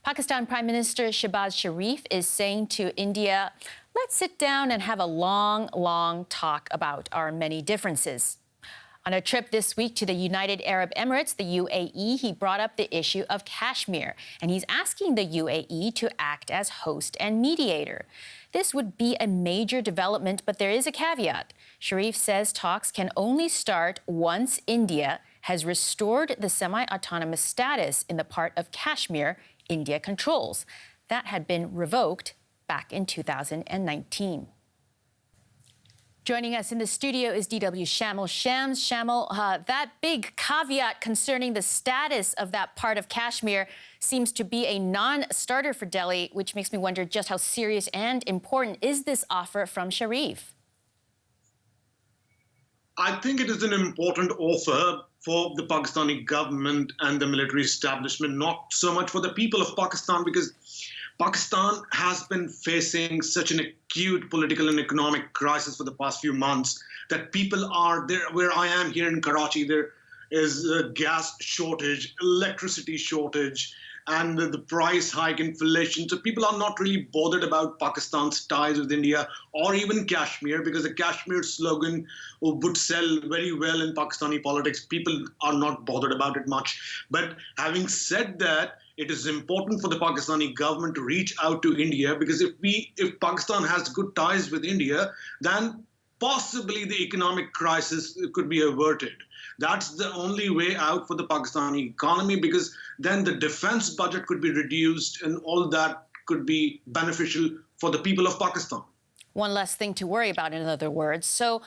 Pakistan Prime Minister Shehbaz Sharif is saying to India, let's sit down and have a long talk about our many differences. On a trip this week to the United Arab Emirates, the UAE, he brought up the issue of Kashmir, and he's asking the UAE to act as host and mediator. This would be a major development, but there is a caveat. Sharif says talks can only start once India has restored the semi-autonomous status in the part of Kashmir India controls. That had been revoked back in 2019. Joining us in the studio is DW Shamal Shams. Shamal, that big caveat concerning the status of that part of Kashmir seems to be a non-starter for Delhi, which makes me wonder just how serious and important is this offer from Sharif? I think it is an important offer for the Pakistani government and the military establishment, not so much for the people of Pakistan, because Pakistan has been facing such an acute political and economic crisis for the past few months that people are there. Where I am here in Karachi, there is a gas shortage, electricity shortage, and the price hike, inflation. So people are not really bothered about Pakistan's ties with India or even Kashmir, because the Kashmir slogan would sell very well in Pakistani politics. People are not bothered about it much. But having said that, it is important for the Pakistani government to reach out to India, because if Pakistan has good ties with India, then possibly the economic crisis could be averted. That's the only way out for the Pakistani economy, because then the defense budget could be reduced and all that could be beneficial for the people of Pakistan. One less thing to worry about, in other words. So,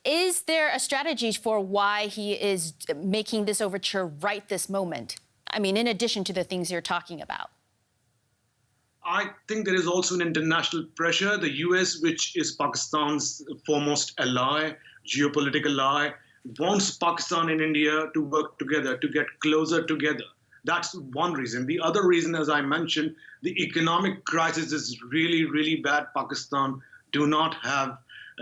is there a strategy for why he is making this overture right this moment? I mean, in addition to the things you're talking about. I think there is also an international pressure. The US, which is Pakistan's foremost ally, geopolitical ally, wants Pakistan and India to work together, to get closer together. That's one reason. The other reason, as I mentioned, the economic crisis is really bad. Pakistan do not have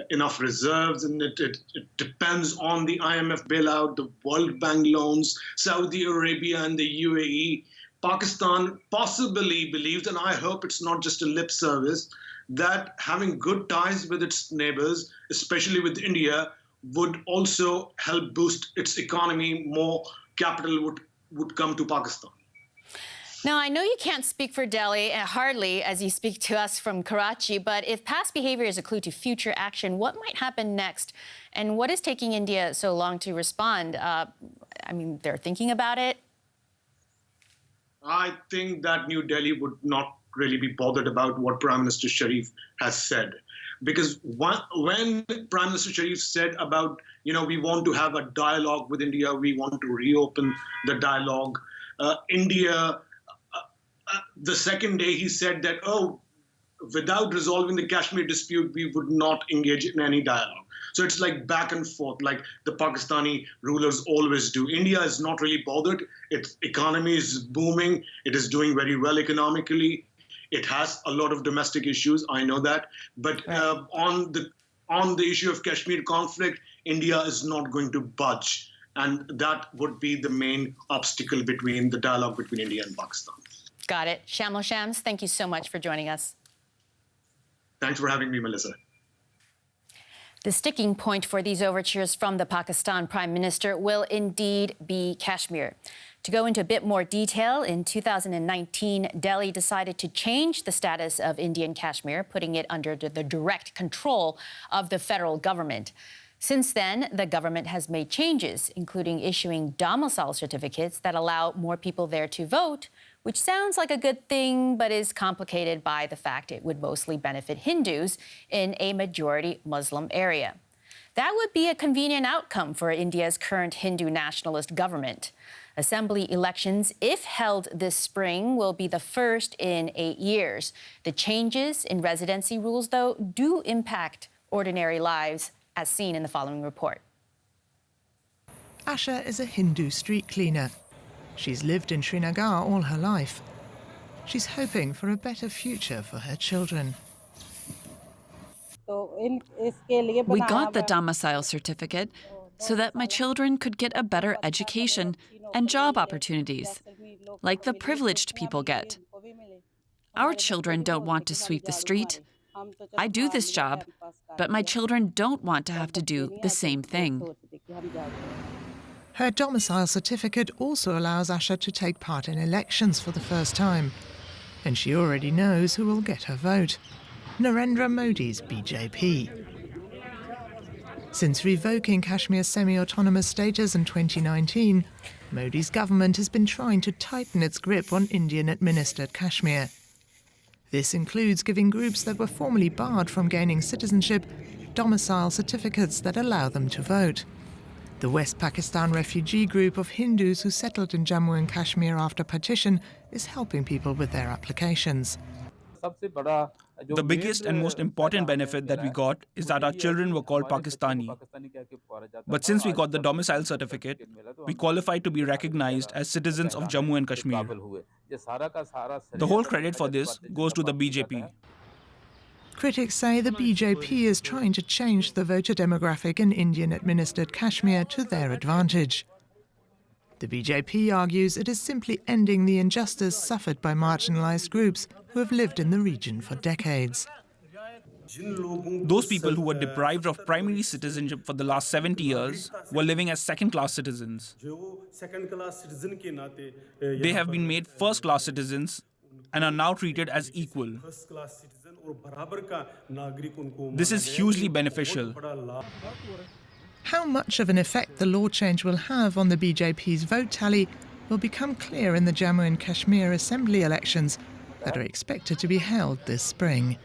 enough reserves, and it depends on the IMF bailout, the World Bank loans, Saudi Arabia and the UAE. Pakistan possibly believes, and I hope it's not just a lip service, that having good ties with its neighbors, especially with India, would also help boost its economy. More capital would come to Pakistan. Now, I know you can't speak for Delhi, hardly, as you speak to us from Karachi, but if past behavior is a clue to future action, what might happen next? And what is taking India so long to respond? I mean, they're thinking about it. I think that New Delhi would not really be bothered about what Prime Minister Sharif has said. Because when Prime Minister Sharif said about, we want to have a dialogue with India, we want to reopen the dialogue, India, the second day he said that, without resolving the Kashmir dispute, we would not engage in any dialogue. So it's like back and forth, like the Pakistani rulers always do. India is not really bothered. Its economy is booming. It is doing very well economically. It has a lot of domestic issues, I know that. But on the issue of Kashmir conflict, India is not going to budge. And that would be the main obstacle between the dialogue between India and Pakistan. Got it. Shamal Shams, thank you so much for joining us. Thanks for having me, Melissa. The sticking point for these overtures from the Pakistan Prime Minister will indeed be Kashmir. To go into a bit more detail, in 2019, Delhi decided to change the status of Indian Kashmir, putting it under the direct control of the federal government. Since then, the government has made changes, including issuing domicile certificates that allow more people there to vote, which sounds like a good thing, but is complicated by the fact it would mostly benefit Hindus in a majority Muslim area. That would be a convenient outcome for India's current Hindu nationalist government. Assembly elections, if held this spring, will be the first in 8 years. The changes in residency rules, though, do impact ordinary lives, as seen in the following report. Asha is a Hindu street cleaner. She's lived in Srinagar all her life. She's hoping for a better future for her children. We got the domicile certificate so that my children could get a better education and job opportunities. like the privileged people get. Our children don't want to sweep the street. I do this job, but my children don't want to have to do the same thing. Her domicile certificate also allows Asha to take part in elections for the first time. And she already knows who will get her vote: Narendra Modi's BJP. Since revoking Kashmir's semi-autonomous status in 2019, Modi's government has been trying to tighten its grip on Indian-administered Kashmir. This includes giving groups that were formerly barred from gaining citizenship domicile certificates that allow them to vote. The West Pakistan refugee group of Hindus who settled in Jammu and Kashmir after partition is helping people with their applications. The biggest and most important benefit that we got is that our children were called Pakistani. But since we got the domicile certificate, we qualified to be recognized as citizens of Jammu and Kashmir. The whole credit for this goes to the BJP. Critics say the BJP is trying to change the voter demographic in Indian-administered Kashmir to their advantage. The BJP argues it is simply ending the injustice suffered by marginalised groups who have lived in the region for decades. Those people who were deprived of primary citizenship for the last 70 years were living as second-class citizens. They have been made first-class citizens and are now treated as equal. This is hugely beneficial. How much of an effect the law change will have on the BJP's vote tally will become clear in the Jammu and Kashmir Assembly elections that are expected to be held this spring.